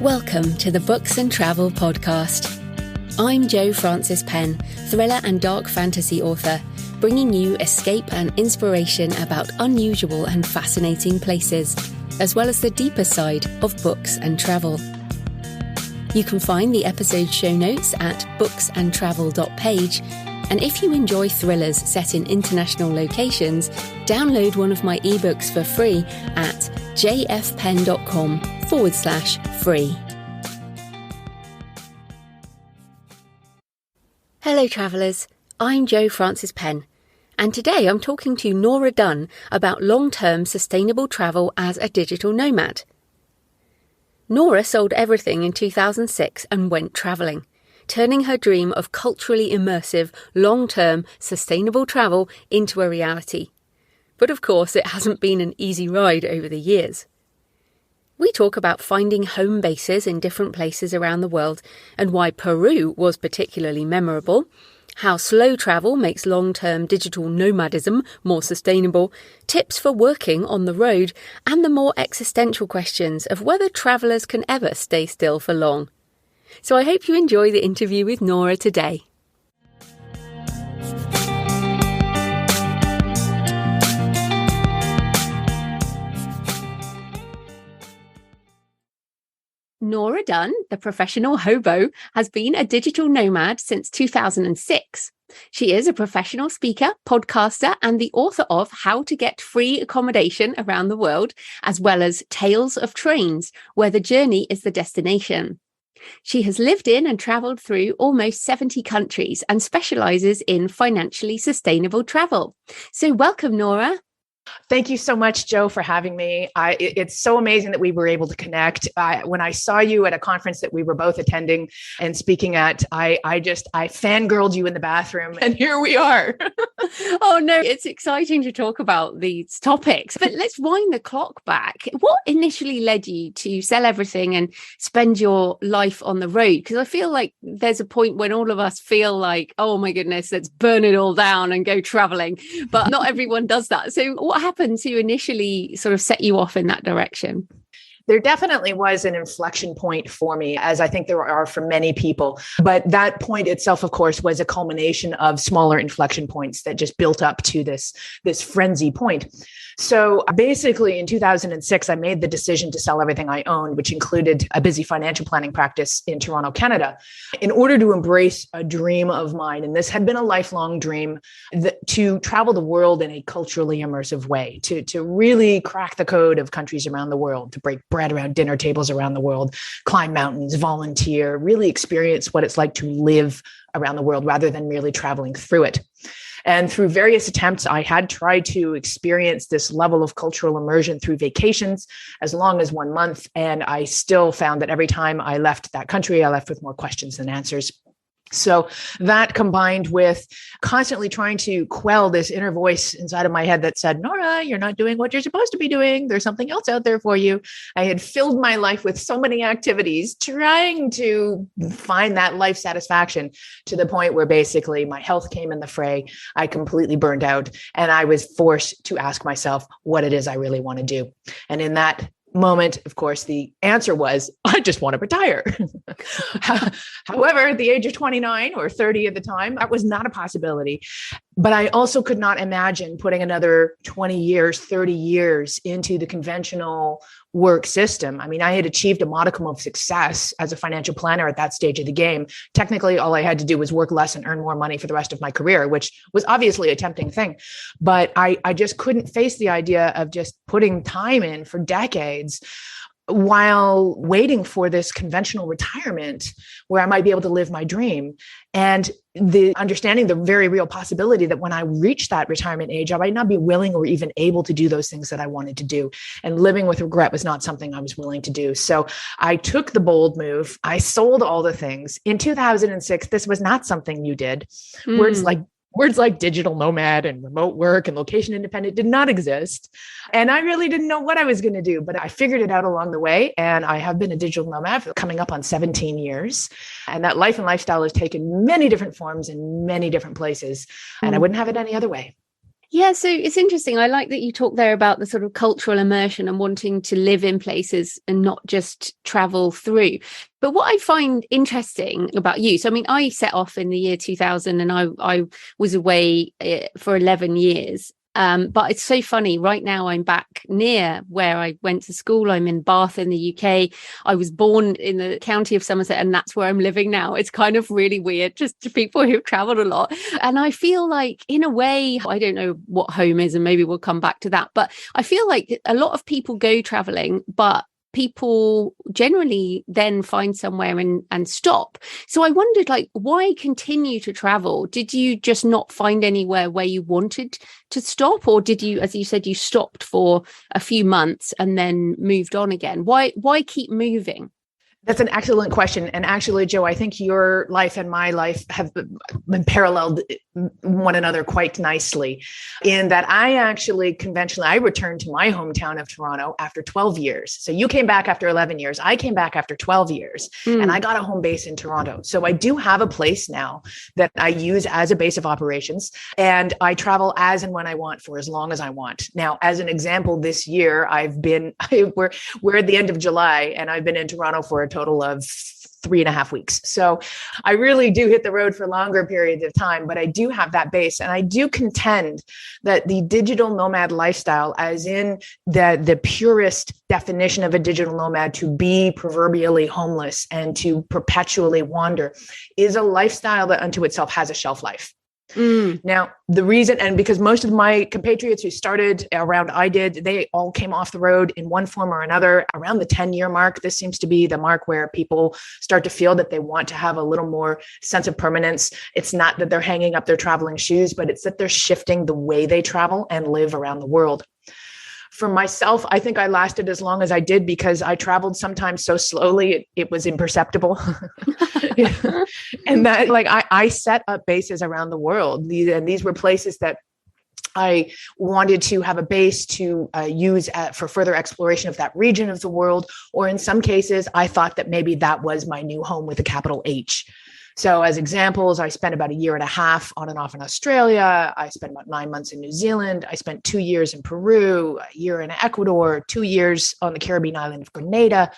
Welcome to the Books and Travel podcast. I'm Jo Frances Penn, thriller and dark fantasy author, bringing you escape and inspiration about unusual and fascinating places, as well as the deeper side of books and travel. You can find the episode show notes at booksandtravel.page, and if you enjoy thrillers set in international locations, download one of my ebooks for free at jfpen.com/free. Hello travellers, I'm Jo Frances Penn, and today I'm talking to Nora Dunn about long-term sustainable travel as a digital nomad. Nora sold everything in 2006 and went travelling, turning her dream of culturally immersive, long-term, sustainable travel into a reality. But of course, it hasn't been an easy ride over the years. We talk about finding home bases in different places around the world and why Peru was particularly memorable, how slow travel makes long-term digital nomadism more sustainable, tips for working on the road, and the more existential questions of whether travellers can ever stay still for long. So I hope you enjoy the interview with Nora today. Nora Dunn, the professional hobo, has been a digital nomad since 2006. She is a professional speaker, podcaster, and the author of How to Get Free Accommodation Around the World, as well as Tales of Trains, where the journey is the destination. She has lived in and travelled through almost 70 countries and specialises in financially sustainable travel. So welcome, Nora. Thank you so much, Jo, for having me. It's so amazing that we were able to connect. When I saw you at a conference that we were both attending and speaking at, I fangirled you in the bathroom, and here we are. Oh, no, it's exciting to talk about these topics. But let's wind the clock back. What initially led you to sell everything and spend your life on the road? Because I feel like there's a point when all of us feel like, oh, my goodness, let's burn it all down and go traveling. But not everyone does that. So what happened to initially sort of set you off in that direction? There definitely was an inflection point for me, as I think there are for many people. But that point itself, of course, was a culmination of smaller inflection points that just built up to this frenzy point. So basically in 2006, I made the decision to sell everything I owned, which included a busy financial planning practice in Toronto, Canada, in order to embrace a dream of mine. And this had been a lifelong dream, to travel the world in a culturally immersive way, to really crack the code of countries around the world, to break bread around dinner tables around the world, climb mountains, volunteer, really experience what it's like to live around the world rather than merely traveling through it. And through various attempts, I had tried to experience this level of cultural immersion through vacations as long as 1 month. And I still found that every time I left that country, I left with more questions than answers. So that combined with constantly trying to quell this inner voice inside of my head that said, Nora, you're not doing what you're supposed to be doing. There's something else out there for you. I had filled my life with so many activities trying to find that life satisfaction, to the point where basically my health came in the fray. I completely burned out, and I was forced to ask myself what it is I really want to do. And in that moment, of course, the answer was, I just want to retire. However, at the age of 29 or 30 at the time, that was not a possibility. But I also could not imagine putting another 20 years, 30 years into the conventional work system. I mean, I had achieved a modicum of success as a financial planner at that stage of the game. Technically, all I had to do was work less and earn more money for the rest of my career, which was obviously a tempting thing. But I just couldn't face the idea of just putting time in for decades while waiting for this conventional retirement where I might be able to live my dream. And the understanding the very real possibility that when I reach that retirement age, I might not be willing or even able to do those things that I wanted to do. And living with regret was not something I was willing to do. So I took the bold move. I sold all the things. In 2006, this was not something you did. Words like digital nomad and remote work and location independent did not exist. And I really didn't know what I was going to do, but I figured it out along the way. And I have been a digital nomad for coming up on 17 years. And that life and lifestyle has taken many different forms in many different places. And I wouldn't have it any other way. Yeah, so it's interesting. I like that you talk there about the sort of cultural immersion and wanting to live in places and not just travel through. But what I find interesting about you, so I mean, I set off in the year 2000 and I was away for 11 years. But it's so funny. Right now, I'm back near where I went to school. I'm in Bath in the UK. I was born in the county of Somerset, and that's where I'm living now. It's kind of really weird, just to people who've traveled a lot. And I feel like, in a way, I don't know what home is, and maybe we'll come back to that. But I feel like a lot of people go traveling, but people generally then find somewhere and stop. So I wondered, like, why continue to travel? Did you just not find anywhere where you wanted to stop? Or did you, as you said, you stopped for a few months and then moved on again? Why keep moving? That's an excellent question. And actually, Joe, I think your life and my life have been paralleled one another quite nicely in that I returned to my hometown of Toronto after 12 years. So you came back after 11 years. I came back after 12 years and I got a home base in Toronto. So I do have a place now that I use as a base of operations, and I travel as and when I want for as long as I want. Now, as an example, this year we're at the end of July and I've been in Toronto for a total of 3.5 weeks. So I really do hit the road for longer periods of time, but I do have that base. And I do contend that the digital nomad lifestyle, as in the purest definition of a digital nomad, to be proverbially homeless and to perpetually wander, is a lifestyle that unto itself has a shelf life. Now, the reason, and because most of my compatriots who started around I did, they all came off the road in one form or another around the 10-year mark. This seems to be the mark where people start to feel that they want to have a little more sense of permanence. It's not that they're hanging up their traveling shoes, but it's that they're shifting the way they travel and live around the world. For myself, I think I lasted as long as I did because I traveled sometimes so slowly, it was imperceptible. And that, like, I set up bases around the world. These were places that I wanted to have a base to use for further exploration of that region of the world. Or in some cases, I thought that maybe that was my new home with a capital H. So as examples, I spent about 1.5 years on and off in Australia. I spent about 9 months in New Zealand. I spent 2 years in Peru, a year in Ecuador, 2 years on the Caribbean island of Grenada.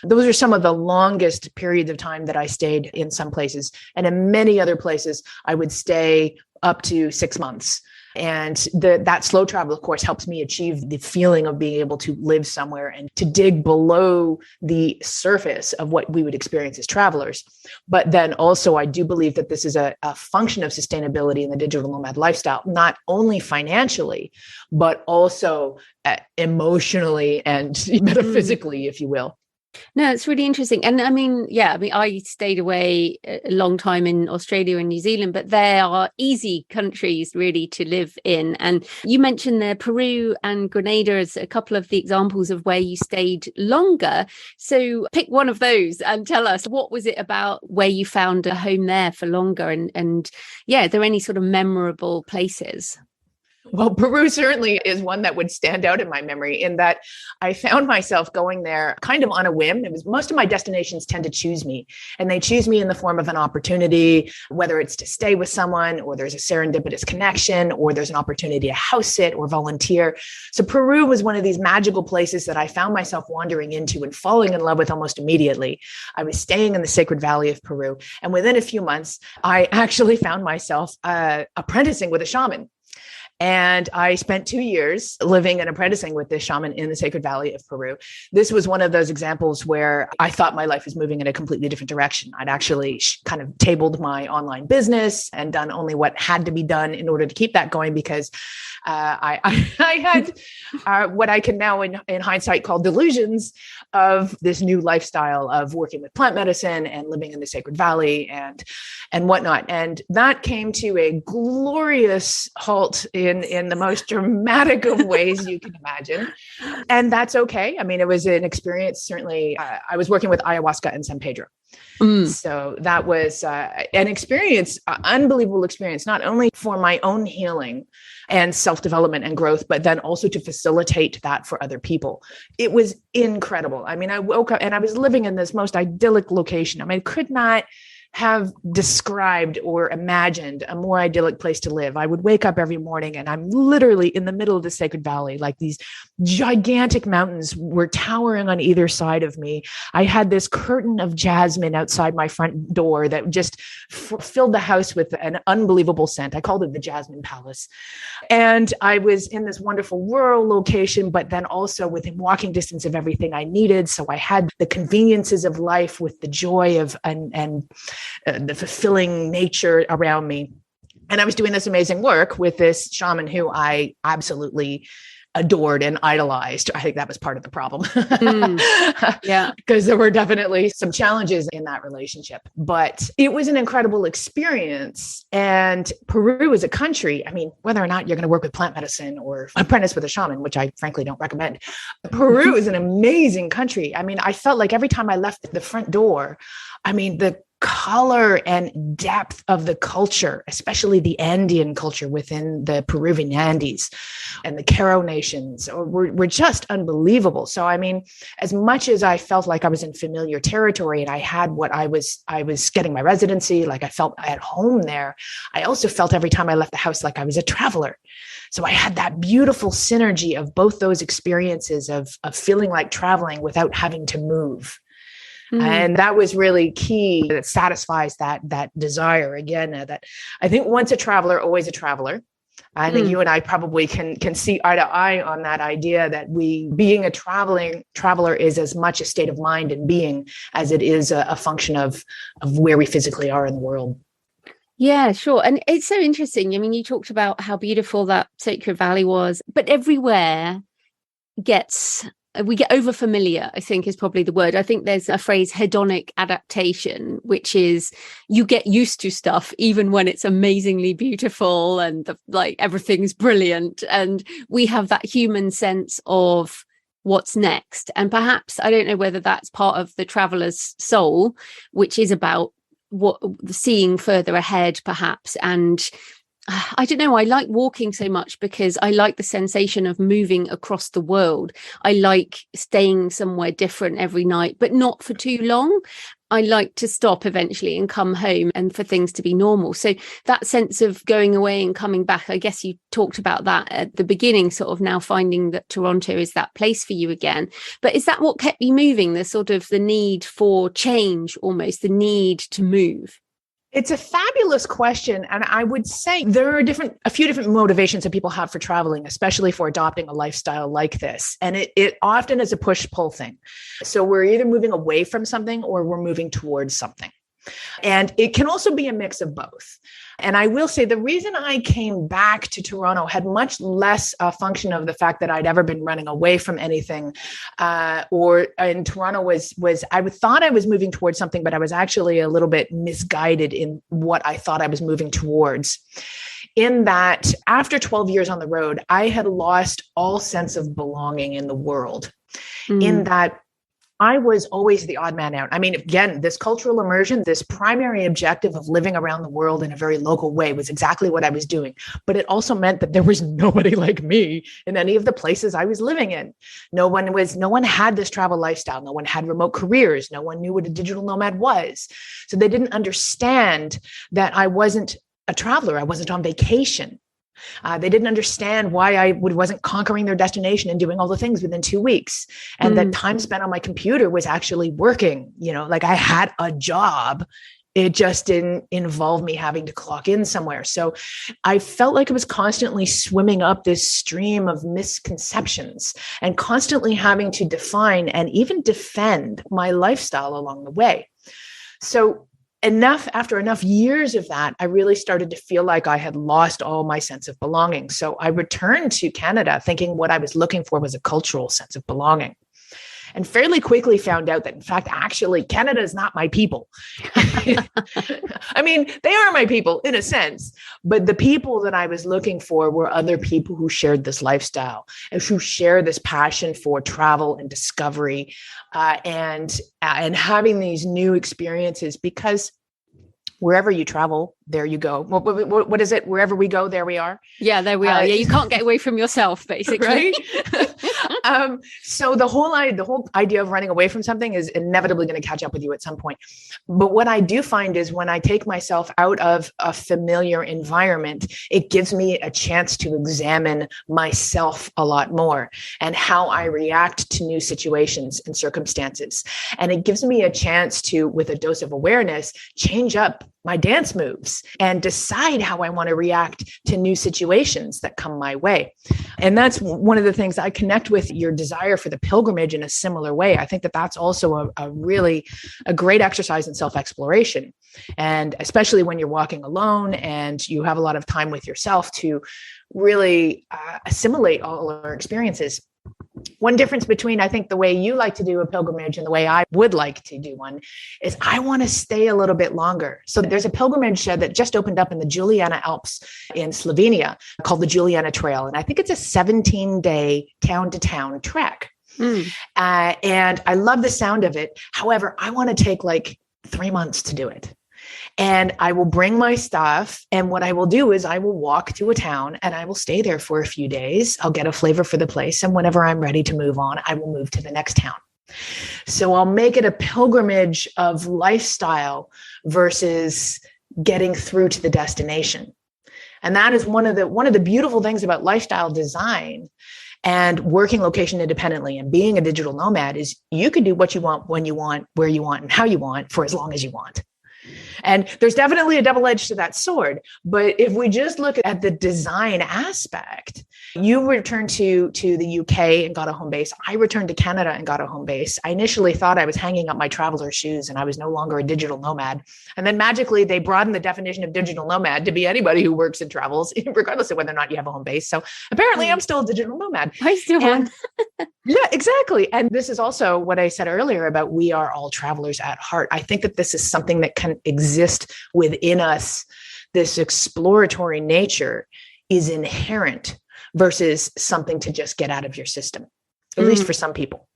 Those are some of the longest periods of time that I stayed in some places. And in many other places, I would stay up to 6 months. And that slow travel, of course, helps me achieve the feeling of being able to live somewhere and to dig below the surface of what we would experience as travelers. But then also, I do believe that this is a function of sustainability in the digital nomad lifestyle, not only financially, but also emotionally and metaphysically, if you will. No, it's really interesting. And I mean, I stayed away a long time in Australia and New Zealand, but they are easy countries really to live in. And you mentioned there Peru and Grenada as a couple of the examples of where you stayed longer. So pick one of those and tell us, what was it about where you found a home there for longer? And are there any sort of memorable places? Well, Peru certainly is one that would stand out in my memory in that I found myself going there kind of on a whim. It was most of my destinations tend to choose me, and they choose me in the form of an opportunity, whether it's to stay with someone or there's a serendipitous connection or there's an opportunity to house sit or volunteer. So Peru was one of these magical places that I found myself wandering into and falling in love with almost immediately. I was staying in the Sacred Valley of Peru, and within a few months, I actually found myself apprenticing with a shaman. And I spent 2 years living and apprenticing with this shaman in the Sacred Valley of Peru. This was one of those examples where I thought my life was moving in a completely different direction. I'd actually kind of tabled my online business and done only what had to be done in order to keep that going because I had what I can now in hindsight call delusions of this new lifestyle of working with plant medicine and living in the Sacred Valley and whatnot. And that came to a glorious halt in the most dramatic of ways you can imagine. And that's okay. I mean, it was an experience. Certainly, I was working with ayahuasca in San Pedro. So that was an experience, unbelievable experience, not only for my own healing and self-development and growth, but then also to facilitate that for other people. It was incredible. I mean, I woke up and I was living in this most idyllic location. I mean, I could not have described or imagined a more idyllic place to live. I would wake up every morning and I'm literally in the middle of the Sacred Valley, like these gigantic mountains were towering on either side of me. I had this curtain of jasmine outside my front door that just filled the house with an unbelievable scent. I called it the Jasmine Palace. And I was in this wonderful rural location, but then also within walking distance of everything I needed. So I had the conveniences of life with the joy of and the fulfilling nature around me. And I was doing this amazing work with this shaman who I absolutely adored and idolized. I think that was part of the problem. Yeah. Because there were definitely some challenges in that relationship, but it was an incredible experience. And Peru is a country, I mean, whether or not you're going to work with plant medicine or apprentice with a shaman, which I frankly don't recommend, Peru is an amazing country. I mean, I felt like every time I left the front door, I mean, the color and depth of the culture, especially the Andean culture within the Peruvian Andes and the Caro nations were just unbelievable. So, I mean, as much as I felt like I was in familiar territory and I had what I was getting my residency, like I felt at home there, I also felt every time I left the house like I was a traveler. So I had that beautiful synergy of both those experiences of feeling like traveling without having to move. And that was really key. That satisfies that desire again. That I think once a traveler, always a traveler. I think you and I probably can see eye to eye on that idea that being a traveler is as much a state of mind and being as it is a function of where we physically are in the world. Yeah, sure. And it's so interesting. I mean, you talked about how beautiful that Sacred Valley was, but everywhere we get over familiar, I think is probably the word. I think there's a phrase, hedonic adaptation, which is you get used to stuff even when it's amazingly beautiful and everything's brilliant. And we have that human sense of what's next. And perhaps, I don't know whether that's part of the traveler's soul, which is about seeing further ahead, perhaps. And I don't know, I like walking so much because I like the sensation of moving across the world. I like staying somewhere different every night, but not for too long. I like to stop eventually and come home and for things to be normal. So that sense of going away and coming back, I guess you talked about that at the beginning, sort of now finding that Toronto is that place for you again. But is that what kept you moving? The need for change, almost the need to move? It's a fabulous question. And I would say there are a few different motivations that people have for traveling, especially for adopting a lifestyle like this. And it often is a push-pull thing. So we're either moving away from something or we're moving towards something. And it can also be a mix of both. And I will say the reason I came back to Toronto had much less a function of the fact that I'd ever been running away from anything, in Toronto was I thought I was moving towards something, but I was actually a little bit misguided in what I thought I was moving towards. In that after 12 years on the road, I had lost all sense of belonging in the world, in that I was always the odd man out. I mean, again, this cultural immersion, this primary objective of living around the world in a very local way was exactly what I was doing. But it also meant that there was nobody like me in any of the places I was living in. No one had this travel lifestyle. No one had remote careers. No one knew what a digital nomad was. So they didn't understand that I wasn't a traveler. I wasn't on vacation. They didn't understand why I wasn't conquering their destination and doing all the things within 2 weeks. And that time spent on my computer was actually working, like I had a job. It just didn't involve me having to clock in somewhere. So I felt like I was constantly swimming up this stream of misconceptions and constantly having to define and even defend my lifestyle along the way. So after enough years of that, I really started to feel like I had lost all my sense of belonging. So I returned to Canada thinking what I was looking for was a cultural sense of belonging. And fairly quickly found out that, in fact, actually, Canada is not my people. I mean, they are my people in a sense, but the people that I was looking for were other people who shared this lifestyle and who share this passion for travel and discovery and having these new experiences, because wherever you travel, there you go. What is it? Wherever we go, there we are. Yeah, there we are. Yeah, you can't get away from yourself, basically. Right? So the whole idea of running away from something is inevitably going to catch up with you at some point. But what I do find is when I take myself out of a familiar environment, it gives me a chance to examine myself a lot more and how I react to new situations and circumstances. And it gives me a chance to, with a dose of awareness, change up my dance moves and decide how I want to react to new situations that come my way. And that's one of the things I connect with your desire for the pilgrimage in a similar way. I think that that's also a really great exercise in self-exploration. And especially when you're walking alone and you have a lot of time with yourself to really assimilate all our experiences. One difference between, I think, the way you like to do a pilgrimage and the way I would like to do one is I want to stay a little bit longer. So there's a pilgrimage that just opened up in the Juliana Alps in Slovenia called the Juliana Trail. And I think it's a 17-day town-to-town trek. And I love the sound of it. However, I want to take like 3 months to do it. And I will bring my stuff. And what I will do is I will walk to a town and I will stay there for a few days. I'll get a flavor for the place. And whenever I'm ready to move on, I will move to the next town. So I'll make it a pilgrimage of lifestyle versus getting through to the destination. And that is one of the beautiful things about lifestyle design and working location independently and being a digital nomad is you can do what you want, when you want, where you want, and how you want for as long as you want. And there's definitely a double edge to that sword. But if we just look at the design aspect, you returned to the UK and got a home base. I returned to Canada and got a home base. I initially thought I was hanging up my traveler shoes and I was no longer a digital nomad. And then magically they broadened the definition of digital nomad to be anybody who works and travels, regardless of whether or not you have a home base. So apparently I'm still a digital nomad. I still am. Yeah, exactly. And this is also what I said earlier about we are all travelers at heart. I think that this is something that can exist within us. This exploratory nature is inherent versus something to just get out of your system, at least for some people.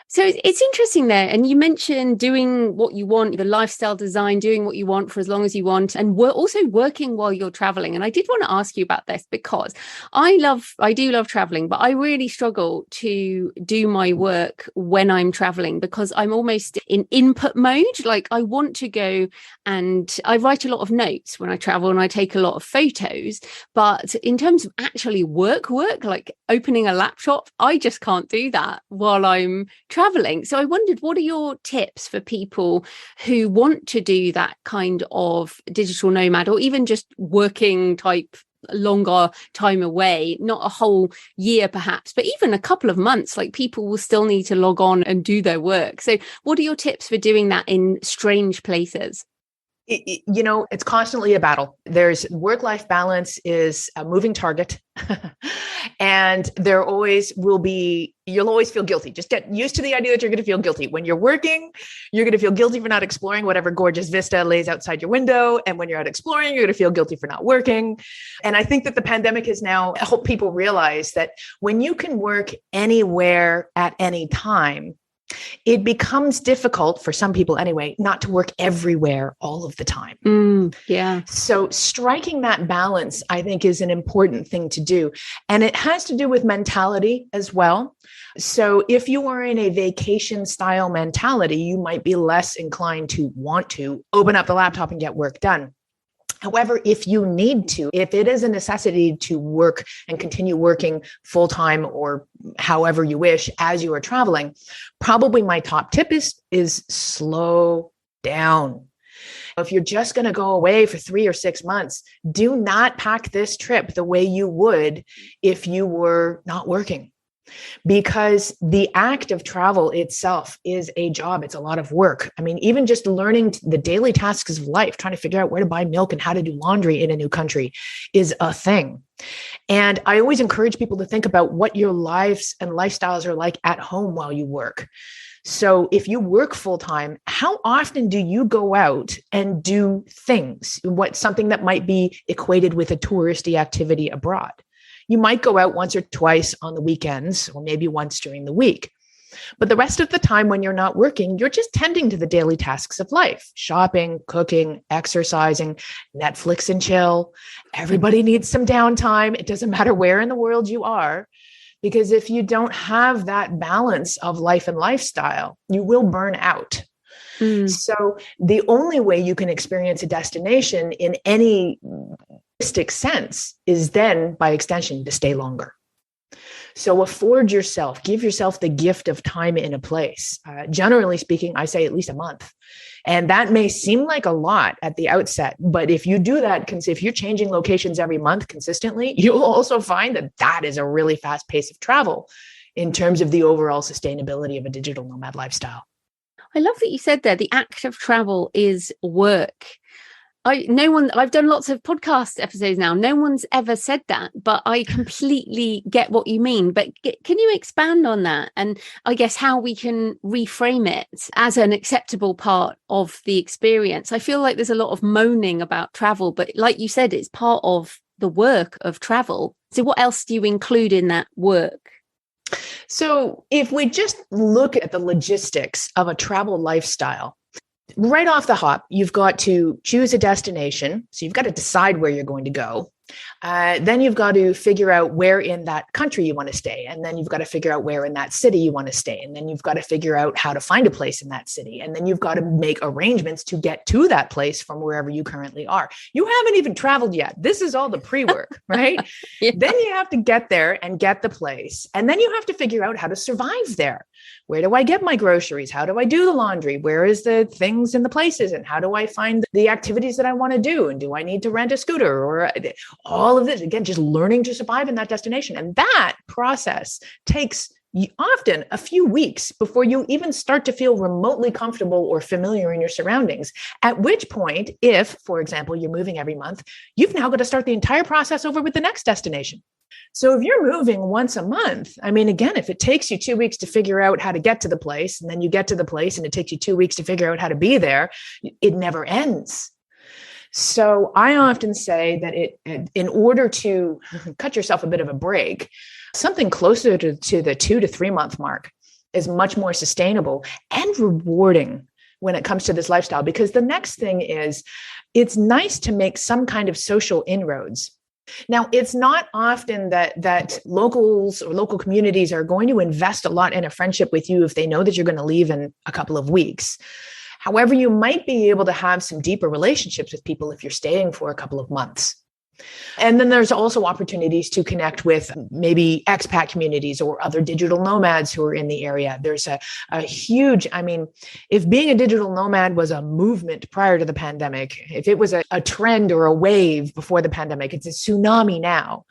So it's interesting there. And you mentioned doing what you want, the lifestyle design, doing what you want for as long as you want, and we're also working while you're traveling. And I did want to ask you about this because I do love traveling, but I really struggle to do my work when I'm traveling because I'm almost in input mode. Like I want to go and I write a lot of notes when I travel and I take a lot of photos. But in terms of actually work, like opening a laptop, I just can't do that while I'm traveling. So I wondered, what are your tips for people who want to do that kind of digital nomad or even just working type longer time away, not a whole year perhaps, but even a couple of months, like people will still need to log on and do their work. So what are your tips for doing that in strange places? It's constantly a battle. There's work-life balance is a moving target. And there always will be, you'll always feel guilty. Just get used to the idea that you're going to feel guilty. When you're working, you're going to feel guilty for not exploring whatever gorgeous vista lays outside your window. And when you're out exploring, you're going to feel guilty for not working. And I think that the pandemic has now helped people realize that when you can work anywhere at any time, it becomes difficult for some people anyway, not to work everywhere all of the time. Yeah. So striking that balance, I think, is an important thing to do. And it has to do with mentality as well. So if you are in a vacation style mentality, you might be less inclined to want to open up the laptop and get work done. However, if you need to, if it is a necessity to work and continue working full-time or however you wish as you are traveling, probably my top tip is slow down. If you're just going to go away for 3 or 6 months, do not pack this trip the way you would if you were not working. Because the act of travel itself is a job. It's a lot of work. I mean, even just learning the daily tasks of life, trying to figure out where to buy milk and how to do laundry in a new country is a thing. And I always encourage people to think about what your lives and lifestyles are like at home while you work. So if you work full time, how often do you go out and do things? Something that might be equated with a touristy activity abroad? You might go out once or twice on the weekends, or maybe once during the week. But the rest of the time when you're not working, you're just tending to the daily tasks of life, shopping, cooking, exercising, Netflix and chill. Everybody needs some downtime. It doesn't matter where in the world you are. Because if you don't have that balance of life and lifestyle, you will burn out. So the only way you can experience a destination in any holistic sense is then, by extension, to stay longer. So afford yourself, give yourself the gift of time in a place. Generally speaking, I say at least a month. And that may seem like a lot at the outset, but if you do that, if you're changing locations every month consistently, you'll also find that that is a really fast pace of travel in terms of the overall sustainability of a digital nomad lifestyle. I love that you said there, the act of travel is work. I've done lots of podcast episodes now. No one's ever said that, but I completely get what you mean. But can you expand on that? And I guess how we can reframe it as an acceptable part of the experience. I feel like there's a lot of moaning about travel, but like you said, it's part of the work of travel. So what else do you include in that work? So if we just look at the logistics of a travel lifestyle, right off the hop, you've got to choose a destination. So you've got to decide where you're going to go. Then you've got to figure out where in that country you want to stay. And then you've got to figure out where in that city you want to stay. And then you've got to figure out how to find a place in that city. And then you've got to make arrangements to get to that place from wherever you currently are. You haven't even traveled yet. This is all the pre-work, right? Yeah. Then you have to get there and get the place. And then you have to figure out how to survive there. Where do I get my groceries? How do I do the laundry? Where is the things in the places? And how do I find the activities that I want to do? And do I need to rent a scooter? Or all of this, again, just learning to survive in that destination. And that process takes often a few weeks before you even start to feel remotely comfortable or familiar in your surroundings. At which point, if, for example, you're moving every month, you've now got to start the entire process over with the next destination. So if you're moving once a month, I mean, again, if it takes you 2 weeks to figure out how to get to the place, and then you get to the place and it takes you 2 weeks to figure out how to be there, it never ends. So I often say that in order to cut yourself a bit of a break, something closer to the 2 to 3 month mark is much more sustainable and rewarding when it comes to this lifestyle. Because the next thing is, it's nice to make some kind of social inroads. Now, it's not often that locals or local communities are going to invest a lot in a friendship with you if they know that you're going to leave in a couple of weeks. However, you might be able to have some deeper relationships with people if you're staying for a couple of months. And then there's also opportunities to connect with maybe expat communities or other digital nomads who are in the area. There's a huge, I mean, if being a digital nomad was a movement prior to the pandemic, if it was a trend or a wave before the pandemic, it's a tsunami now.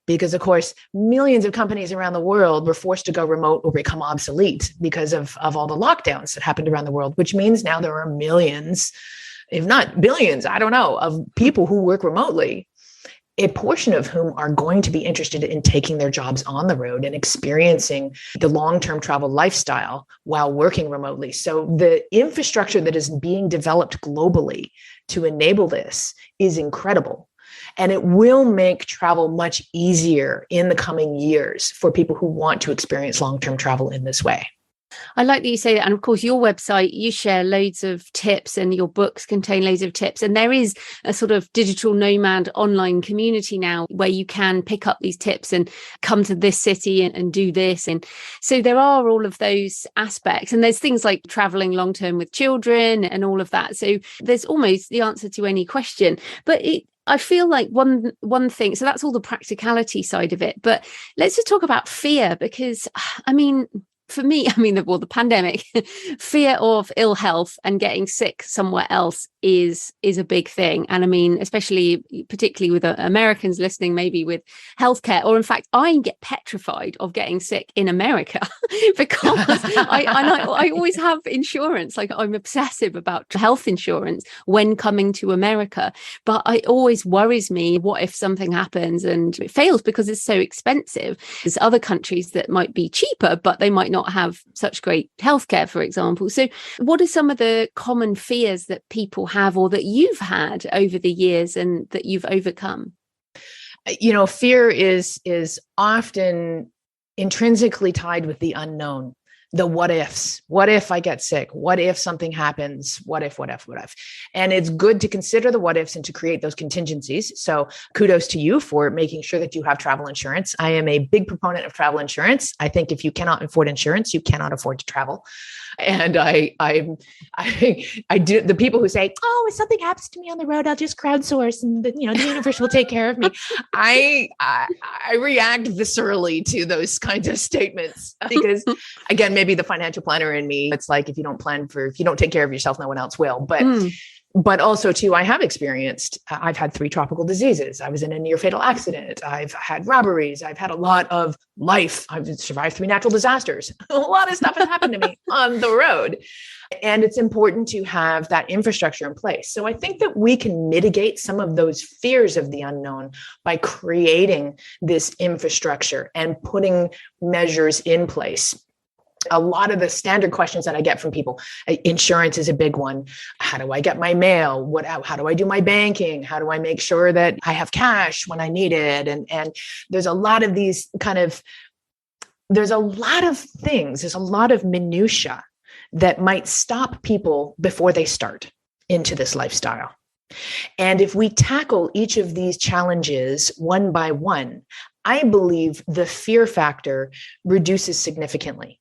Because, of course, millions of companies around the world were forced to go remote or become obsolete because of all the lockdowns that happened around the world, which means now there are millions, if not billions, I don't know, of people who work remotely, a portion of whom are going to be interested in taking their jobs on the road and experiencing the long-term travel lifestyle while working remotely. So the infrastructure that is being developed globally to enable this is incredible. And it will make travel much easier in the coming years for people who want to experience long-term travel in this way. I like that you say that. And of course, your website, you share loads of tips and your books contain loads of tips. And there is a sort of digital nomad online community now where you can pick up these tips and come to this city and do this. And so there are all of those aspects. And there's things like traveling long term with children and all of that. So there's almost the answer to any question. But I feel like one thing, so that's all the practicality side of it. But let's just talk about fear, because I mean, for me, the pandemic, fear of ill health and getting sick somewhere else is a big thing. And I mean, particularly with Americans listening, maybe with healthcare, or in fact, I get petrified of getting sick in America because I always have insurance. Like, I'm obsessive about health insurance when coming to America, but it always worries me, what if something happens and it fails because it's so expensive? There's other countries that might be cheaper, but they might not have such great healthcare, for example. So what are some of the common fears that people have, or that you've had over the years and that you've overcome? You know, fear is often intrinsically tied with the unknown. the what ifs. What if I get sick? What if something happens? What if? And it's good to consider the what ifs and to create those contingencies. So kudos to you for making sure that you have travel insurance. I am a big proponent of travel insurance. I think if you cannot afford insurance, you cannot afford to travel. And I do, the people who say, "Oh, if something happens to me on the road, I'll just crowdsource and the universe will take care of me." I react viscerally to those kinds of statements because, again, maybe the financial planner in me, it's like, if you don't take care of yourself, no one else will. But also too, I've had 3 tropical diseases. I was in a near fatal accident. I've had robberies. I've had a lot of life. I've survived 3 natural disasters. A lot of stuff has happened to me on the road. And it's important to have that infrastructure in place. So I think that we can mitigate some of those fears of the unknown by creating this infrastructure and putting measures in place. A lot of the standard questions that I get from people, insurance is a big one. How do I get my mail? How do I do my banking? How do I make sure that I have cash when I need it? And there's a lot of these there's a lot of things, there's a lot of minutia that might stop people before they start into this lifestyle. And if we tackle each of these challenges one by one, I believe the fear factor reduces significantly.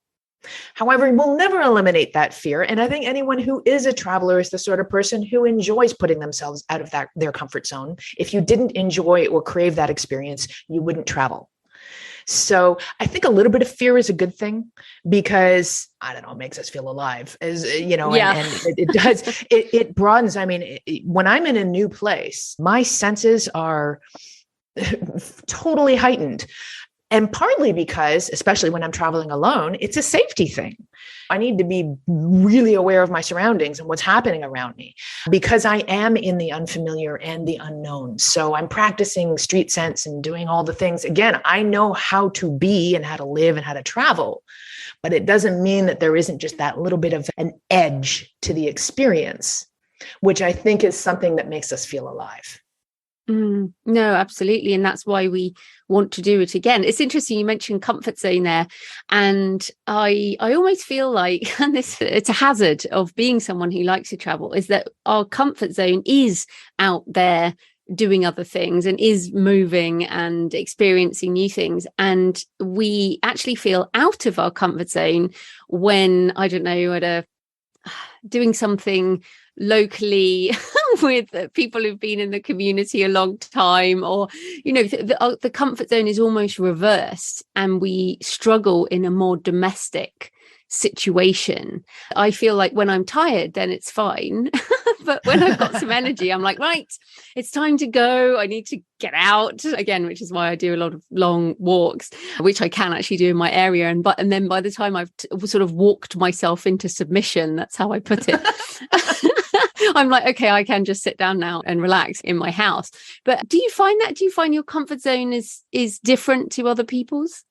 However, we'll never eliminate that fear. And I think anyone who is a traveler is the sort of person who enjoys putting themselves out of their comfort zone. If you didn't enjoy or crave that experience, you wouldn't travel. So I think a little bit of fear is a good thing because, I don't know, it makes us feel alive, and it does, it broadens. I mean, when I'm in a new place, my senses are totally heightened. And partly because, especially when I'm traveling alone, it's a safety thing. I need to be really aware of my surroundings and what's happening around me because I am in the unfamiliar and the unknown. So I'm practicing street sense and doing all the things. Again, I know how to be and how to live and how to travel, but it doesn't mean that there isn't just that little bit of an edge to the experience, which I think is something that makes us feel alive. No, absolutely. And that's why we want to do it again. It's interesting you mentioned comfort zone there. And I almost feel like, and it's a hazard of being someone who likes to travel, is that our comfort zone is out there doing other things and is moving and experiencing new things. And we actually feel out of our comfort zone when, I don't know, doing something locally with people who've been in the community a long time, or the comfort zone is almost reversed and we struggle in a more domestic situation. I feel like when I'm tired, then it's fine. But when I've got some energy, I'm like, right, it's time to go. I need to get out again, which is why I do a lot of long walks, which I can actually do in my area. And then by the time I've sort of walked myself into submission, that's how I put it. I'm like, okay, I can just sit down now and relax in my house. But do you find your comfort zone is different to other people's?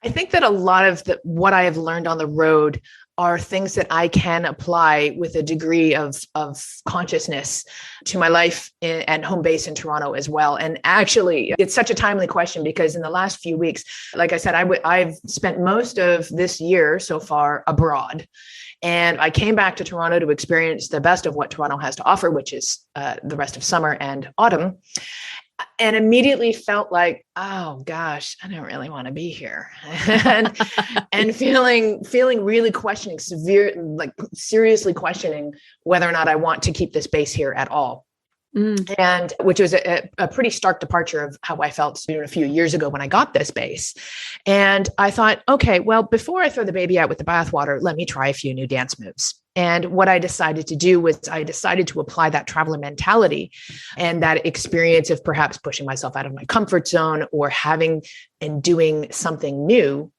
I think that a lot of what I have learned on the road are things that I can apply with a degree of consciousness to my life and home base in Toronto as well. And actually, it's such a timely question because in the last few weeks, like I said, I've spent most of this year so far abroad. And I came back to Toronto to experience the best of what Toronto has to offer, which is the rest of summer and autumn. And immediately felt like, oh gosh, I don't really want to be here. and feeling really questioning, seriously questioning whether or not I want to keep this base here at all. And which was a pretty stark departure of how I felt a few years ago when I got this base. And I thought, okay, well, before I throw the baby out with the bathwater, let me try a few new dance moves. And what I decided to do was I decided to apply that traveler mentality and that experience of perhaps pushing myself out of my comfort zone or having and doing something new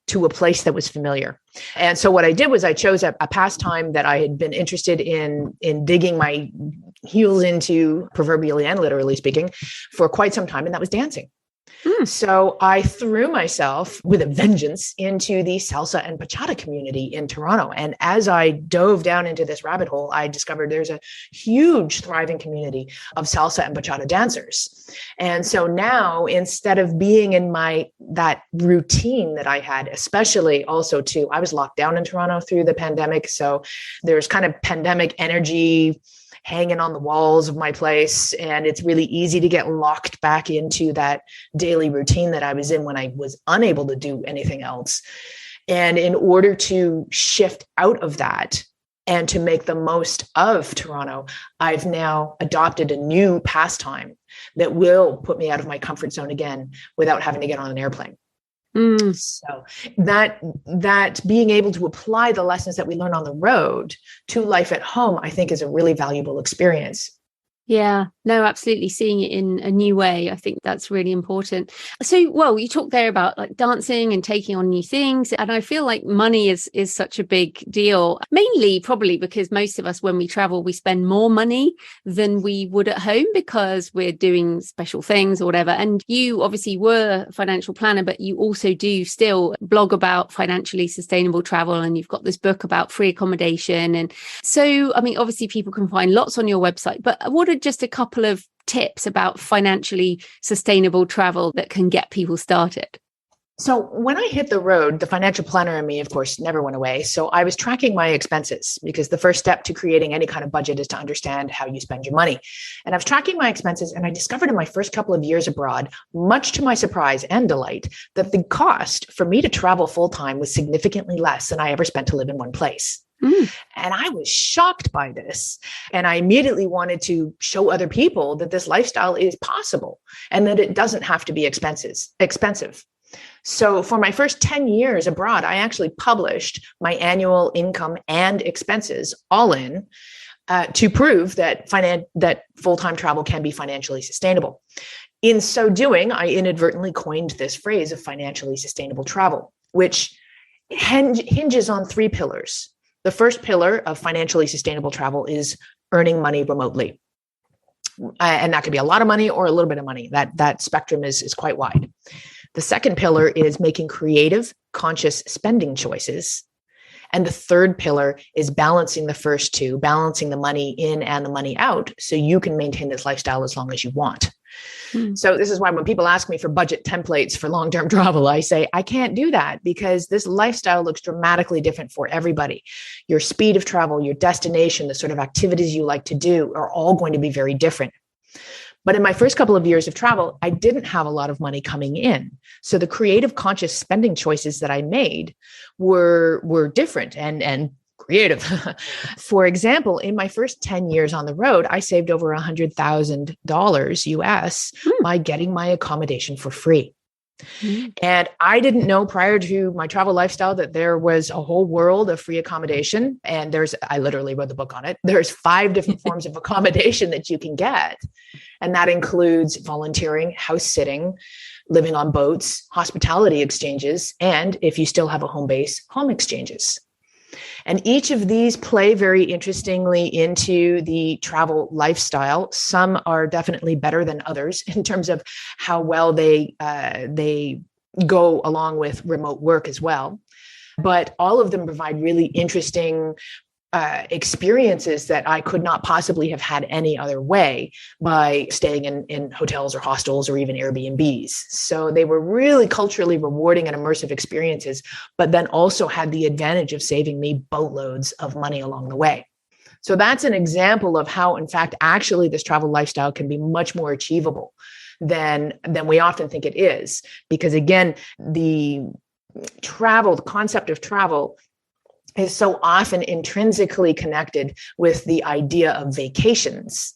to a place that was familiar. And so what I did was I chose a pastime that I had been interested in digging my heels into, proverbially and literally speaking, for quite some time, and that was dancing. Mm. So I threw myself with a vengeance into the salsa and bachata community in Toronto. And as I dove down into this rabbit hole, I discovered there's a huge thriving community of salsa and bachata dancers. And so now, instead of being in that routine that I had, especially also too, I was locked down in Toronto through the pandemic. So there's kind of pandemic energy hanging on the walls of my place. And it's really easy to get locked back into that daily routine that I was in when I was unable to do anything else. And in order to shift out of that and to make the most of Toronto, I've now adopted a new pastime that will put me out of my comfort zone again without having to get on an airplane. So that being able to apply the lessons that we learn on the road to life at home, I think is a really valuable experience. Yeah, no, absolutely. Seeing it in a new way. I think that's really important. So, well, you talked there about like dancing and taking on new things. And I feel like money is such a big deal, mainly probably because most of us, when we travel, we spend more money than we would at home because we're doing special things or whatever. And you obviously were a financial planner, but you also do still blog about financially sustainable travel. And you've got this book about free accommodation. And so, I mean, obviously people can find lots on your website, but what are just a couple of tips about financially sustainable travel that can get people started? So when I hit the road, the financial planner in me, of course, never went away. So I was tracking my expenses because the first step to creating any kind of budget is to understand how you spend your money. And I was tracking my expenses, and I discovered in my first couple of years abroad, much to my surprise and delight, that the cost for me to travel full time was significantly less than I ever spent to live in one place. And I was shocked by this. And I immediately wanted to show other people that this lifestyle is possible and that it doesn't have to be expensive. So for my first 10 years abroad, I actually published my annual income and expenses all in to prove that that full-time travel can be financially sustainable. In so doing, I inadvertently coined this phrase of financially sustainable travel, which hinges on three pillars. The first pillar of financially sustainable travel is earning money remotely. And that could be a lot of money or a little bit of money. That spectrum is quite wide. The second pillar is making creative, conscious spending choices. And the third pillar is balancing the first two, balancing the money in and the money out, so you can maintain this lifestyle as long as you want. So this is why when people ask me for budget templates for long-term travel, I say, I can't do that because this lifestyle looks dramatically different for everybody. Your speed of travel, your destination, the sort of activities you like to do are all going to be very different. But in my first couple of years of travel, I didn't have a lot of money coming in. So the creative, conscious spending choices that I made were different and creative. For example, in my first 10 years on the road, I saved over $100,000 US by getting my accommodation for free. And I didn't know prior to my travel lifestyle that there was a whole world of free accommodation. And I literally wrote the book on it. There's 5 different forms of accommodation that you can get. And that includes volunteering, house sitting, living on boats, hospitality exchanges, and if you still have a home base, home exchanges. And each of these play very interestingly into the travel lifestyle. Some are definitely better than others in terms of how well they go along with remote work as well. But all of them provide really interesting experiences that I could not possibly have had any other way by staying in hotels or hostels or even Airbnbs. So they were really culturally rewarding and immersive experiences, but then also had the advantage of saving me boatloads of money along the way. So that's an example of how, in fact, actually this travel lifestyle can be much more achievable than we often think it is. Because again, the concept of travel is so often intrinsically connected with the idea of vacations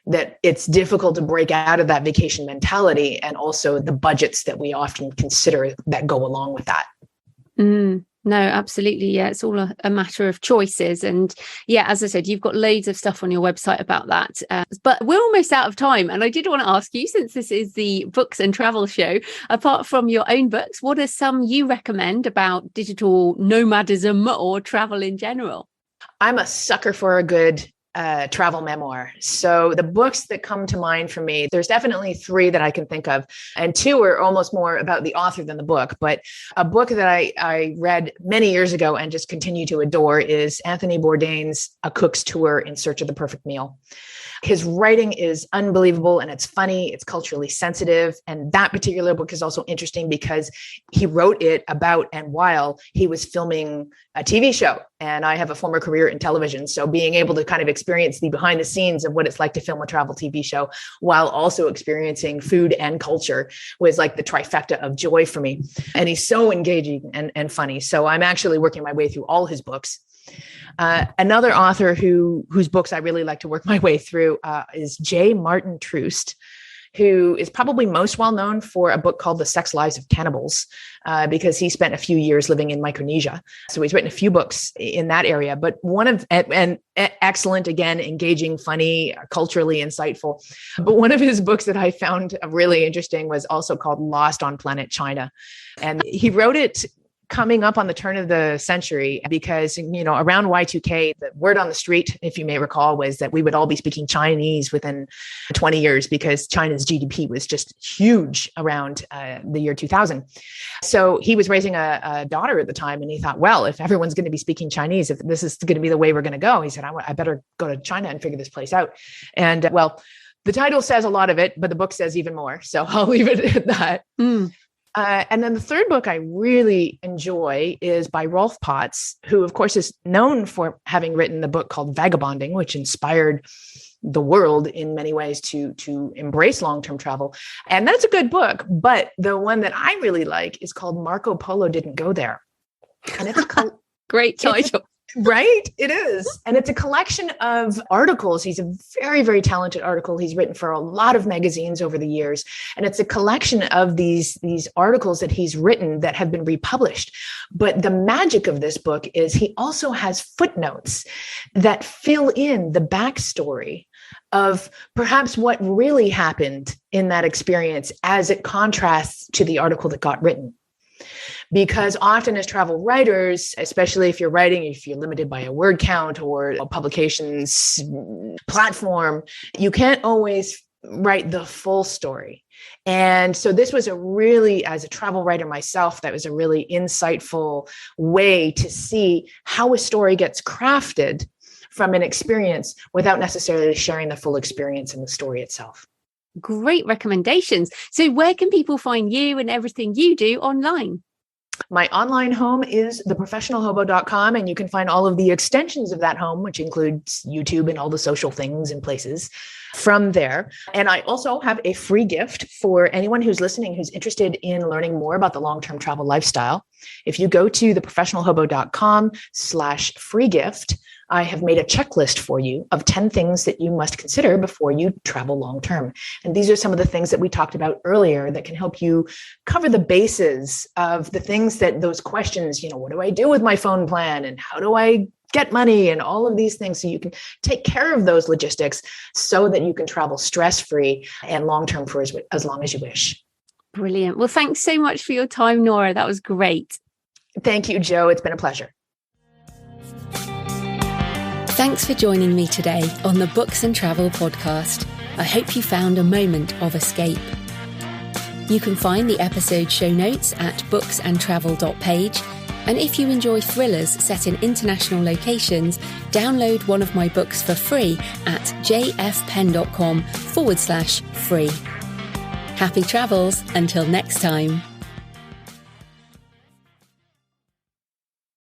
that it's difficult to break out of that vacation mentality and also the budgets that we often consider that go along with that. No, absolutely. Yeah, it's all a matter of choices. And yeah, as I said, you've got loads of stuff on your website about that. But we're almost out of time. And I did want to ask you, since this is the books and travel show, apart from your own books, what are some you recommend about digital nomadism or travel in general? I'm a sucker for a good travel memoir. So the books that come to mind for me, there's definitely 3 that I can think of, and 2 are almost more about the author than the book. But a book that I read many years ago and just continue to adore is Anthony Bourdain's A Cook's Tour in Search of the Perfect Meal. His writing is unbelievable, and it's funny, it's culturally sensitive. And that particular book is also interesting because he wrote it about and while he was filming a TV show. And I have a former career in television. So being able to kind of experience the behind the scenes of what it's like to film a travel TV show while also experiencing food and culture was like the trifecta of joy for me. And he's so engaging and funny. So I'm actually working my way through all his books. Another author whose books I really like to work my way through is J. Martin Troost, who is probably most well known for a book called The Sex Lives of Cannibals, because he spent a few years living in Micronesia. So he's written a few books in that area, but and excellent, again, engaging, funny, culturally insightful. But one of his books that I found really interesting was also called Lost on Planet China. And he wrote it coming up on the turn of the century because, around Y2K, the word on the street, if you may recall, was that we would all be speaking Chinese within 20 years because China's GDP was just huge around the year 2000. So he was raising a daughter at the time, and he thought, well, if everyone's going to be speaking Chinese, if this is going to be the way we're going to go, he said, I better go to China and figure this place out. And the title says a lot of it, but the book says even more. So I'll leave it at that. And then the third book I really enjoy is by Rolf Potts, who, of course, is known for having written the book called Vagabonding, which inspired the world in many ways to embrace long-term travel. And that's a good book. But the one that I really like is called Marco Polo Didn't Go There. And it's great title. Right? It is. And it's a collection of articles. He's a very, very talented article. He's written for a lot of magazines over the years. And it's a collection of these articles that he's written that have been republished. But the magic of this book is he also has footnotes that fill in the backstory of perhaps what really happened in that experience as it contrasts to the article that got written. Because often as travel writers, especially if you're limited by a word count or a publication's platform, you can't always write the full story. And so this was as a travel writer myself, that was a really insightful way to see how a story gets crafted from an experience without necessarily sharing the full experience in the story itself. Great recommendations. So where can people find you and everything you do online? My online home is theprofessionalhobo.com, and you can find all of the extensions of that home, which includes YouTube and all the social things and places from there. And I also have a free gift for anyone who's listening who's interested in learning more about the long-term travel lifestyle. If you go to theprofessionalhobo.com/free gift, I have made a checklist for you of 10 things that you must consider before you travel long-term. And these are some of the things that we talked about earlier that can help you cover the bases of the things that those questions, what do I do with my phone plan? And how do I get money? And all of these things, so you can take care of those logistics so that you can travel stress-free and long-term for as long as you wish. Brilliant. Well, thanks so much for your time, Nora. That was great. Thank you, Jo. It's been a pleasure. Thanks for joining me today on the Books and Travel podcast. I hope you found a moment of escape. You can find the episode show notes at booksandtravel.page. And if you enjoy thrillers set in international locations, download one of my books for free at jfpen.com/free. Happy travels until next time.